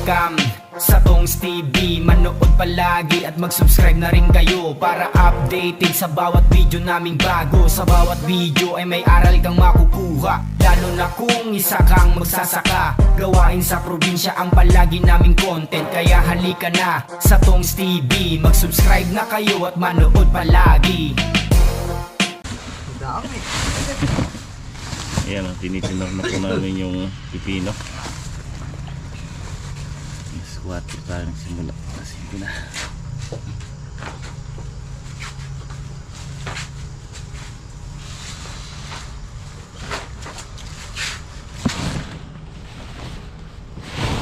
welcome sa Tongs TV. Manood palagi at mag-subscribe na rin kayo para updated sa bawat video naming bago. Sa bawat video ay may aral kang makukuha, lalo na kung isa kang magsasaka. Gawain sa probinsya ang palagi naming content, kaya halika na sa Tongs TV. Mag-subscribe na kayo at manood palagi. Ayan, tinitinor na po namin yung pipino. Squat tayo nagsimula. Kasi na.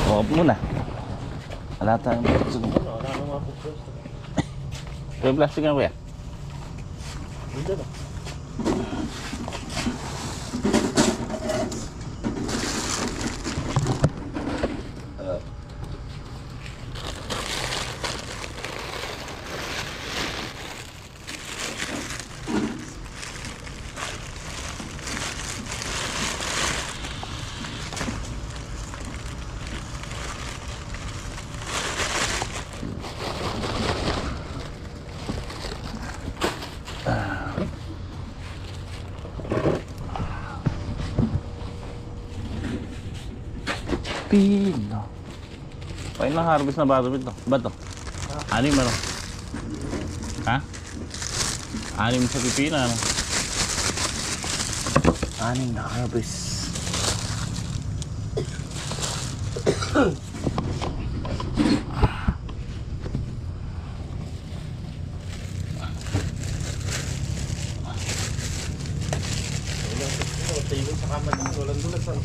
Huwag muna. Wala tayong plastic. Ito yung plastic na ba yan? Hindi na. Pino. Paano na harvest na bato ito? Bato? Anim ano? Ha? Anim sa pipina ano? Anim na harvest. Tingin sa kamay ng walang dulas ano?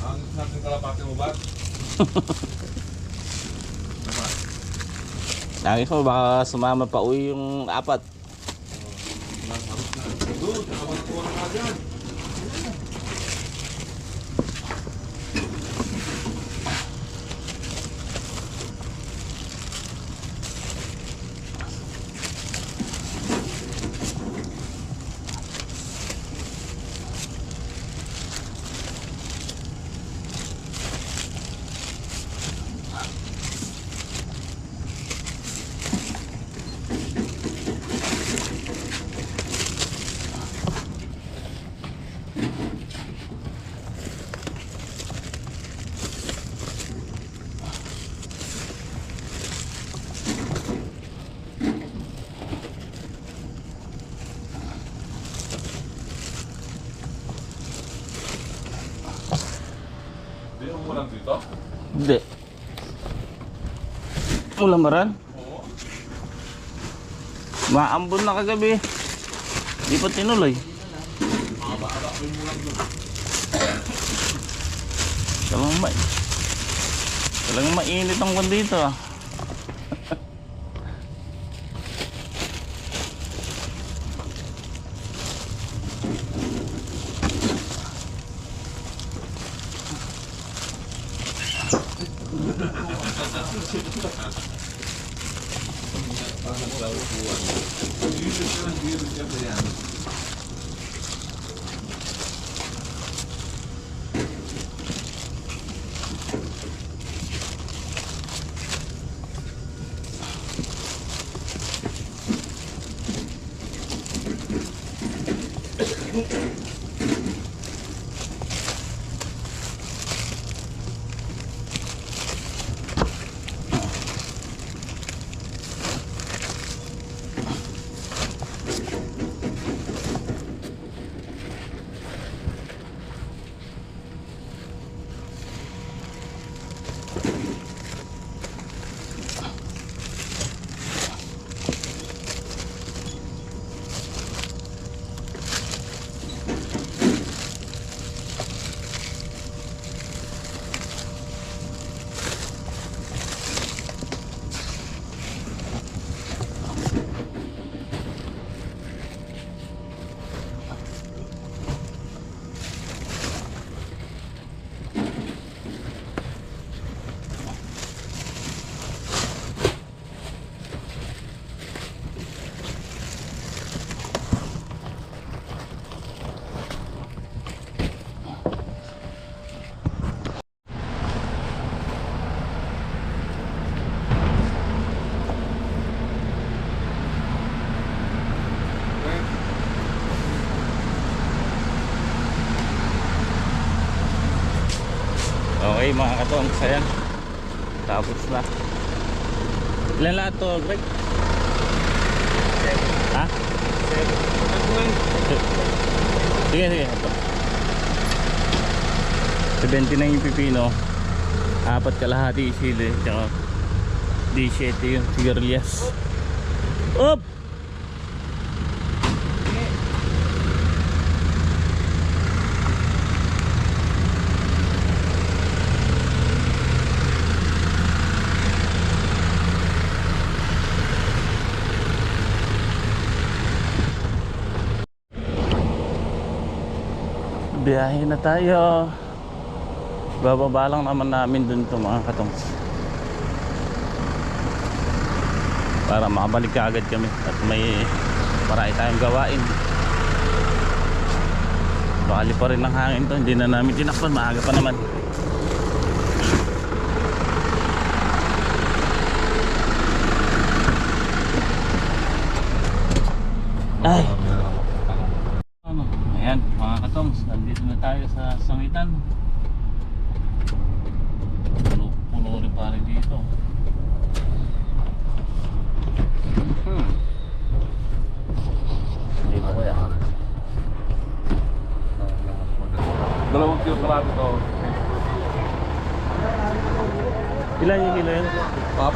Ang natin kalapati mo ba? Nangis mo baka sumama pa uwi yung apat. Doon, nakapagkuha ka dyan. Hindi mo lang dito? Hindi. Ulam ba rin? Oo. Maambon na kagabi. Di pa tinuloy. Mahaba-haba ko yung mulang doon. Talagang mainit ang kwan dito ah. Okay mga katong, sayang. Tapos na. Ilan lahat to, Greg? Ha? Sige, sige. Ito. 79 yung pipino. 4 kalahati sili. Tsaka 17 yung sigarilyas. Up! Biyahe na tayo. Bababa lang naman namin dun to mga katongs, para makabalik ka agad kami at may marami tayong gawain. Bakali pa rin ng hangin to, hindi na namin tinakpan, maaga pa naman. Ay, ano, ayan mga katongs, nandito na tayo sa sangitan. Puno rin pa rin dito. Dito kaya 2 kilo kalahati to. ilan yung kilo yan?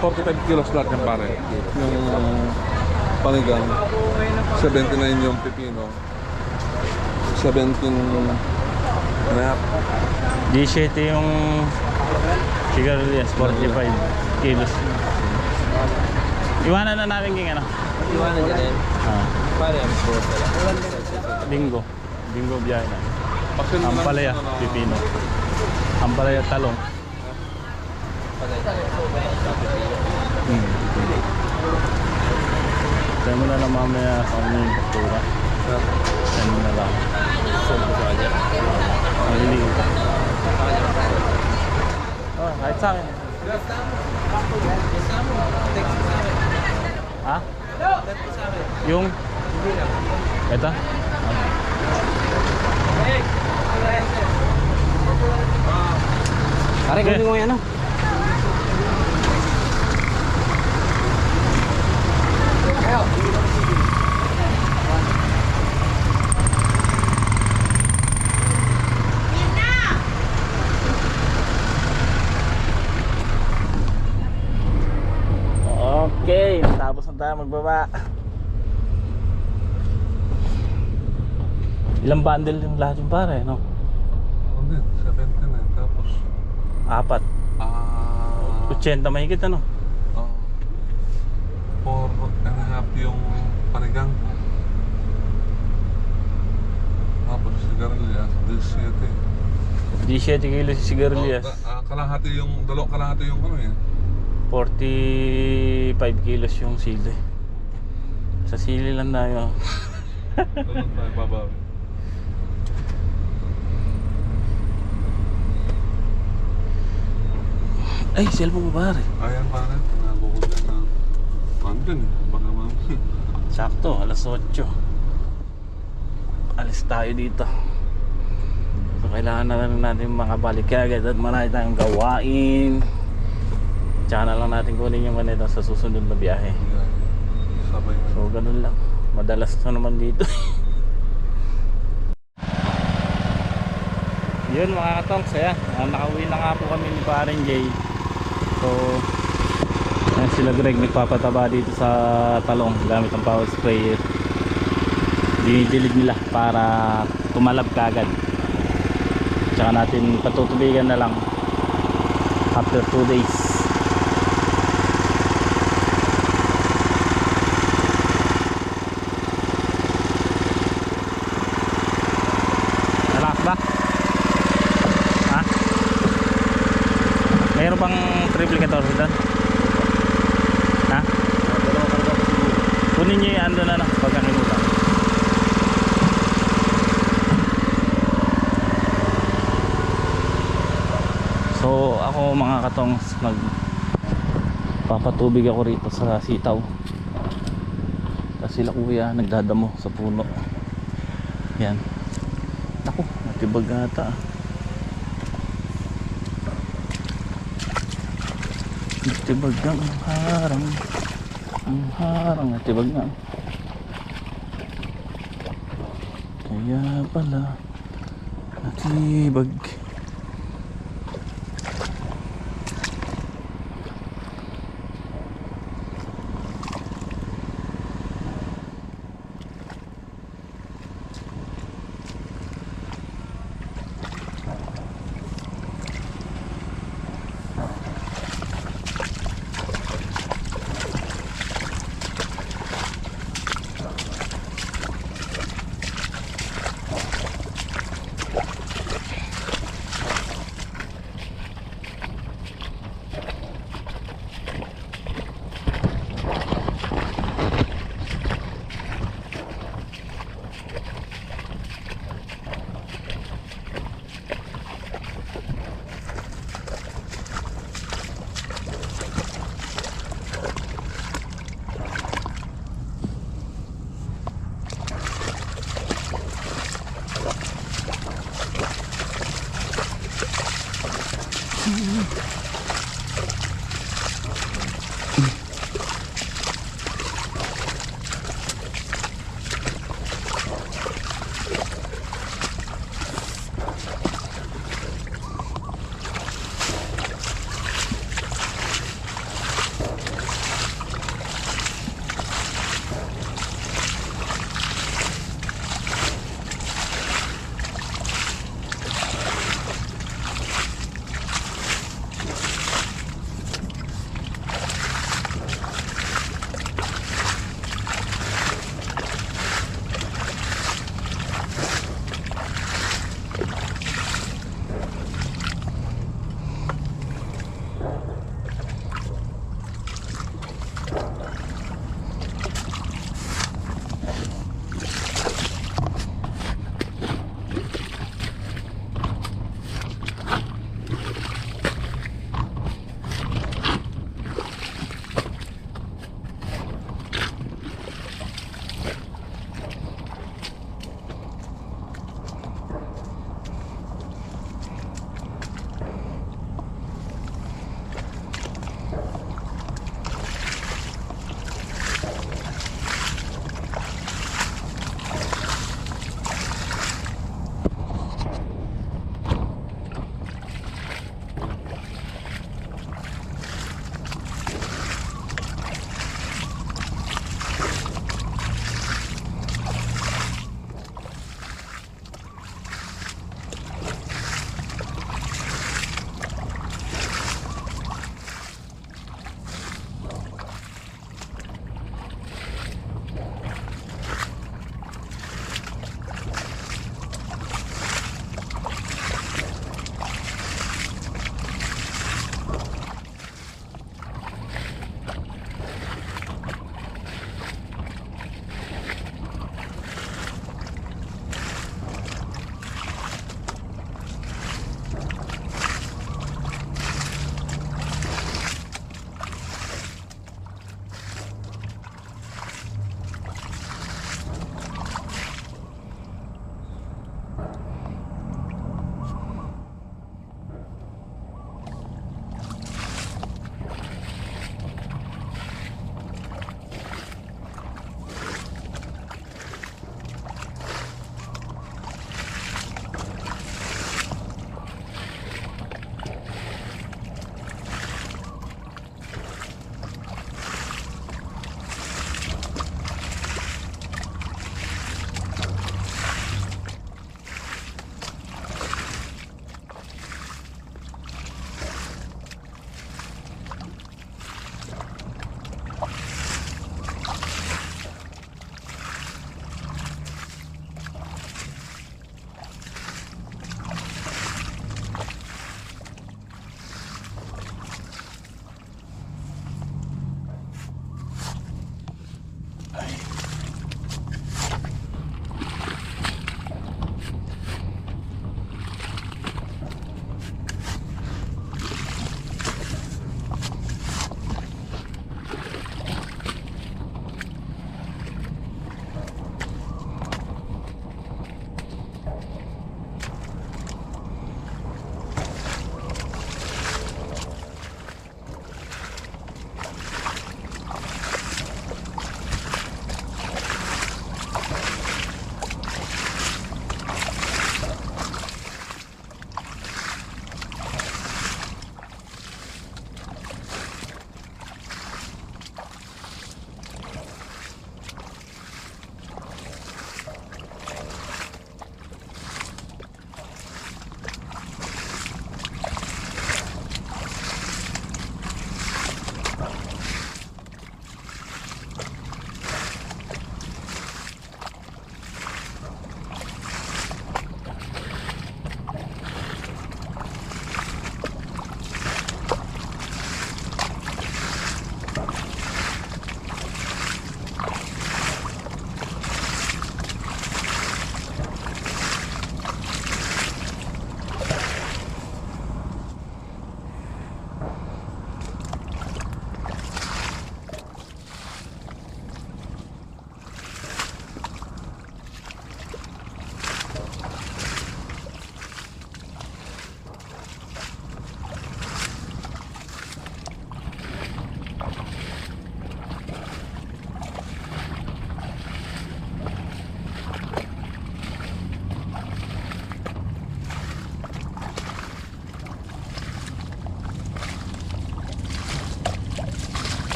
45 kilos lahat yan pare. Yung panigang, 79 yung pipino. 17 and a half. 17 yung sigarilyas, 45 kilos. Iwanan na namin yung ano? Iwanan dyan yan. Pare, ang buwas na lang. Linggo biyahe na. Pasin mo lang Ampalaya, yung ano, pipino. Ampalaya, talong. Tayo mo na lang mamaya sa aming baktura. Tayo mo na lang. Maliligo. Oh, kahit sa akin. Ha? Yung? Ito? Pare, kunin mo yan, ano? Okay, tapos na tayo magbaba. Ilang bundle yung lahat yung pare, no? Ano din, 70 na yun. Tapos, 4. 80 mahigit, ano? 4 and a half yung panigang. Tapos sigarilyas, 17. 17 kilos yung sigarilyas. Kalahati yung, kalahati yung ano yan. 45 kilos yung sili. Sa sili lang tayo. Doon tayo babawi. Ay, cellphone mo pare. Ayan pare, nabukod ka na. Andun, baka mami. Sakto, alas 8. Alis tayo dito. So kailangan na lang natin makabalik agad at marami tayong gawain. Tsaka na lang natin kunin yung ganito sa susunod na biyahe. Sabay na. So ganun lang. Madalas na naman dito. Yun mga katongs, ayan. Nakauwi na nga po kami ni Paren Jay. So ayan, sila Greg nagpapataba dito sa talong gamit ang power sprayer. Dinidilig nila para tumalab kaagad. Tsaka natin patutubigan na lang after 2 days. Relax ba? Ha? Mayroon pang triplicator doon? Ha? Kunin nyo yung ando na na pagkakinutan. So ako mga katongs, papatubig ako rito sa sitaw. Kasi sila kuya nagdadamo sa puno. Yan. Ako, natibag ata. Tibag ang harang. Ang harang at tibag nga. Kaya pala natibag.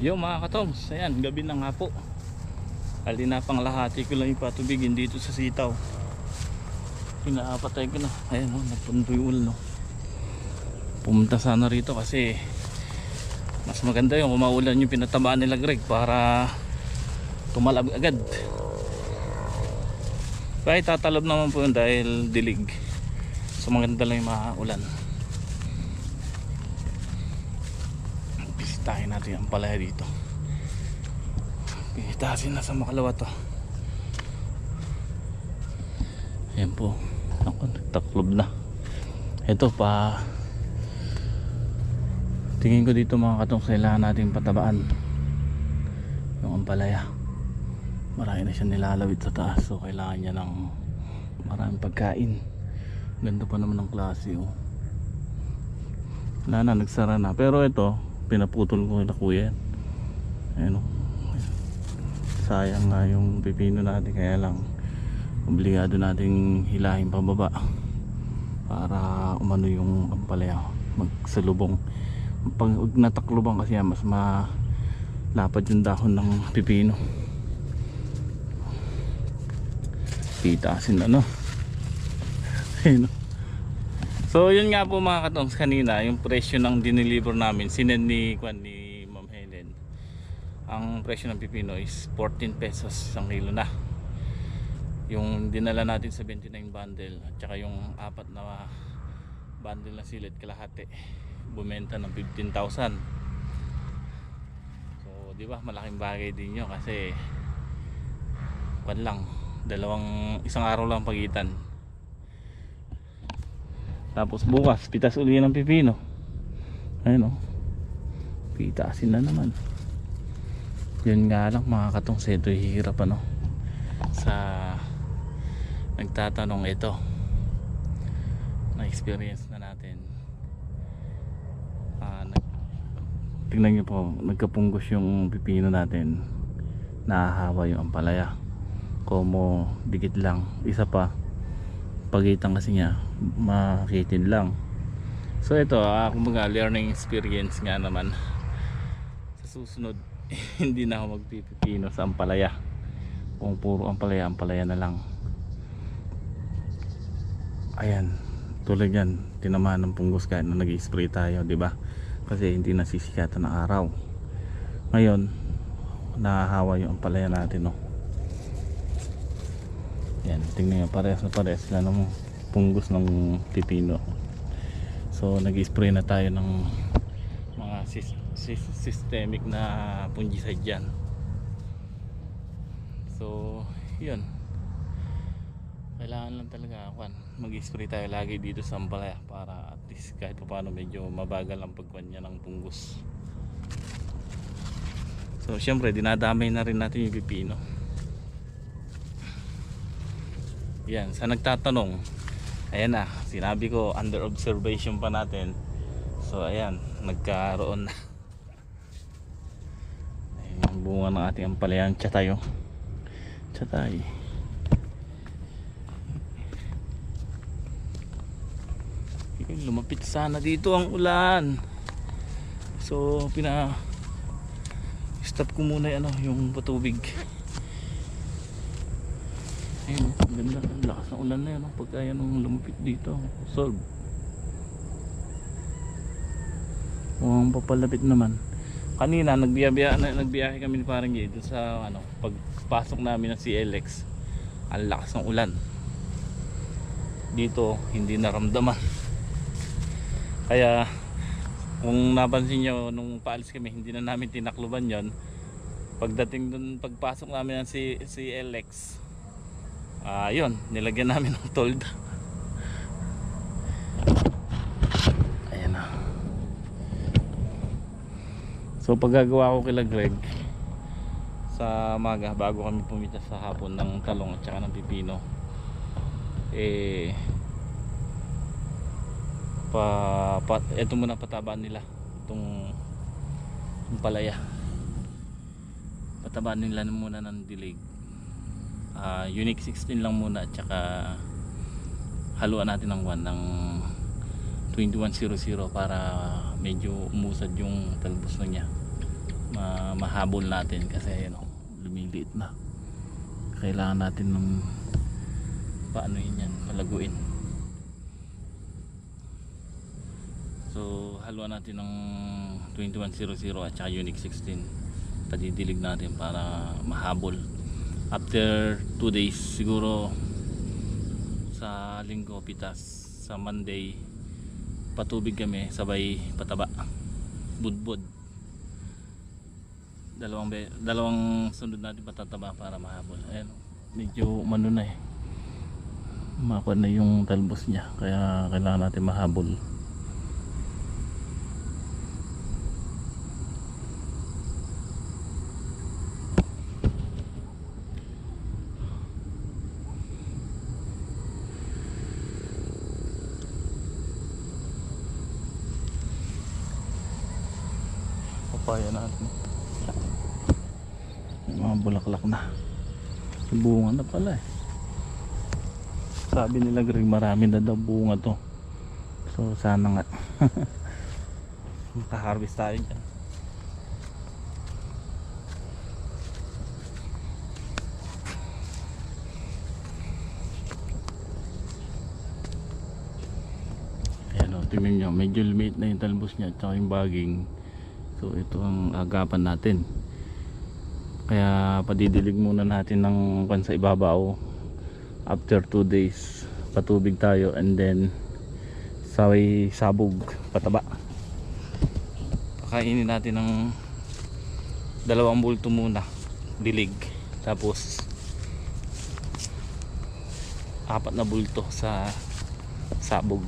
Yo mga katongs, ayan, gabi na nga po. Halina pang lahati ko lang ipatubigin dito sa sitaw. Pinaapatay ko na. Ayan o, nagpundoy ulo no. Pumunta sana rito kasi mas maganda yung kumaulan yung pinatamaan nila Greg para tumalab agad. Kaya tatalab naman po yun dahil dilig. So maganda lang yung maulan. Bisitahin natin ang palaya dito. Itasin na sa makalawa to. Ayan po. Ako, nagtaklob na. Ito pa. Tingin ko dito mga katong kailangan natin patabaan yung ampalaya. Marami na siya nilalawit sa taas. So kailangan niya ng maraming pagkain. Ganda pa naman ng klase oh. Wala na, nagsara na. Pero ito, pinaputol ko na kuya. Ayan oh. Sayang nga yung pipino natin, kaya lang obligado nating hilahin pababa para umano yung ampalaya magsalubong. Pag nataklubang kasi mas malapad yung dahon ng pipino. Titasin ano. So yun nga po mga katongs, kanina yung presyo ng dineliver namin sinend ni Ma'am Helen. Ang presyo ng pipino is 14 pesos isang kilo na. Yung dinala natin sa 29 bundle at saka yung apat na bundle na silit kalahati bumenta ng 15,000. So di ba malaking bagay din yun kasi isang araw lang pagitan. Tapos bukas pitas uli ng pipino. Ayun oh. Pitasin na naman. Yun nga lang mga katong seto, hirap ano sa nagtatanong ito. Na experience na natin. Tingnan nyo po, nagkapunggos yung pipino natin, nahahawa yung ampalaya. Como dikit lang, isa pa pagitan kasi niya makitin lang. So ito kumbaga learning experience nga naman. Sa susunod hindi na ako magpipipino sa ampalaya. Kung puro ampalaya na lang. Ayan, tulad yan, tinamaan ng punggos kahit na nag-spray tayo, di ba? Kasi hindi nasisikatan ng araw. Ngayon nahahawa yung ampalaya natin no. Yan, tingnan nyo, parehas na parehas sila ng punggos ng pipino. So nag-spray na tayo ng mga systemic na fungicide dyan. So yun, kailangan lang talaga mag-spray tayo lagi dito sa ampalaya para at least kahit paano medyo mabagal ang pagkuhan niya ng punggos. So syempre dinadamay na rin natin yung pipino. Yan, sa nagtatanong, ayan na, sinabi ko under observation pa natin. So ayan, nagkaroon na. Ayan yung bunga ng ating ampalaya, tsatay oh. Tsatay. Lumapit sana dito ang ulan. So stop ko muna yung patubig. Ayun, ganda, ang lakas ng ulan na yan pagka yan lumapit dito. Solve. Mukhang papalapit naman. Kanina nagbiyahe kami ni Parang Jay dun sa pagpasok namin ng CLX. Ang lakas ng ulan. Dito hindi naramdaman. Kaya kung napansin nyo nung paalis kami, hindi na namin tinakluban yon. Pagdating dun, pagpasok namin ng CLX, yun, nilagyan namin ng told. Ayan na. So paggagawa ko kila Greg sa maga bago kami pumita sa hapon ng talong at saka ng pipino, ito muna patabaan nila itong palaya. Patabaan nila muna ng dilig. Unique 16 lang muna at saka haluan natin ng 2100 para medyo umusad yung talbos na niya. mahabol natin kasi lumiliit na. Kailangan natin ng paano yan, palaguin. So haluan natin ng 2100 at saka Unique 16, padidilig natin para mahabol. After 2 days siguro, sa linggo pitas, sa Monday patubig kami sabay pataba, budbud. Dalawang sunod natin patataba para mahabol. Ayan, medyo umano na makuha na yung talbos niya, kaya kailangan natin mahabol. Papaya natin, may mga bulaklak na, bunga na pala sabi nila Greg, marami na daw bunga to, so sana nga makaharvest tayo dyan. Ayan tingnan nyo, medyo limit na yung talbos nya at saka yung baging. So ito ang agapan natin, kaya padidilig muna natin ng sa ibabaw. After 2 days patubig tayo, and then saway sabog pataba. Pakainin natin ng 2 bulto muna dilig, tapos 4 na bulto sa sabog.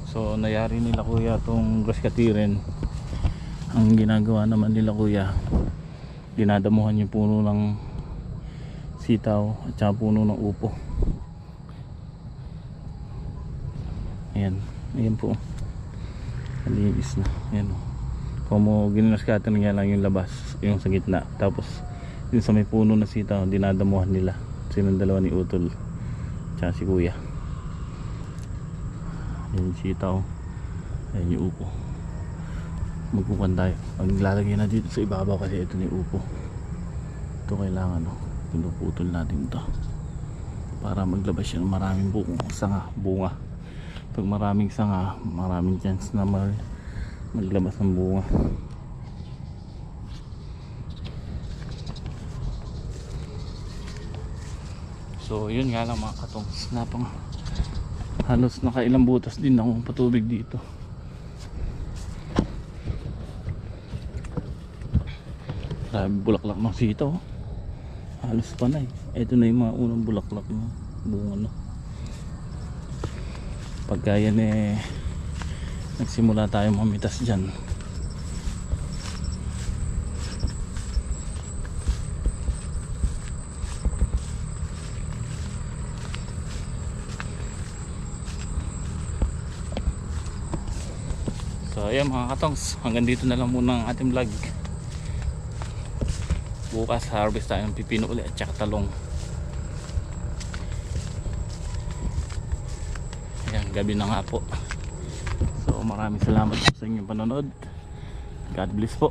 So nayari nila kuya tong grass katirin. Ang ginagawa naman nila kuya, dinadamuhan yung puno ng sitaw at saka puno ng upo. Ayan, ayan po, malinis na. Ayan, kung mo ginanas katirin nga lang yung labas, yung sa gitna, tapos yung sa may puno na sitaw dinadamuhan nila. Silang dalawa ni Utol at saka si kuya. Ayan yung sitaw, ayan yung upo. Magkukan tayo, maglalagay na dito sa ibabaw kasi ito ni upo. Ito kailangan pinuputol natin ito para maglabas siya ng maraming sanga, bunga. Pag maraming sanga, maraming chance na maglabas ng bunga. So yun nga lang mga katongs, halos nakailang butas din akong patubig dito. Grabe bulaklak ng sitaw, halos panay. Ito na yung mga unang bulaklak ng bunga pagka yan nagsimula tayo mamitas dyan. So ayan mga katongs, hanggang dito na lang muna ang ating vlog. Bukas harvest tayo ng pipino ulit at saka talong. Ayan, gabi na nga po. So maraming salamat sa inyong panonood. God bless po.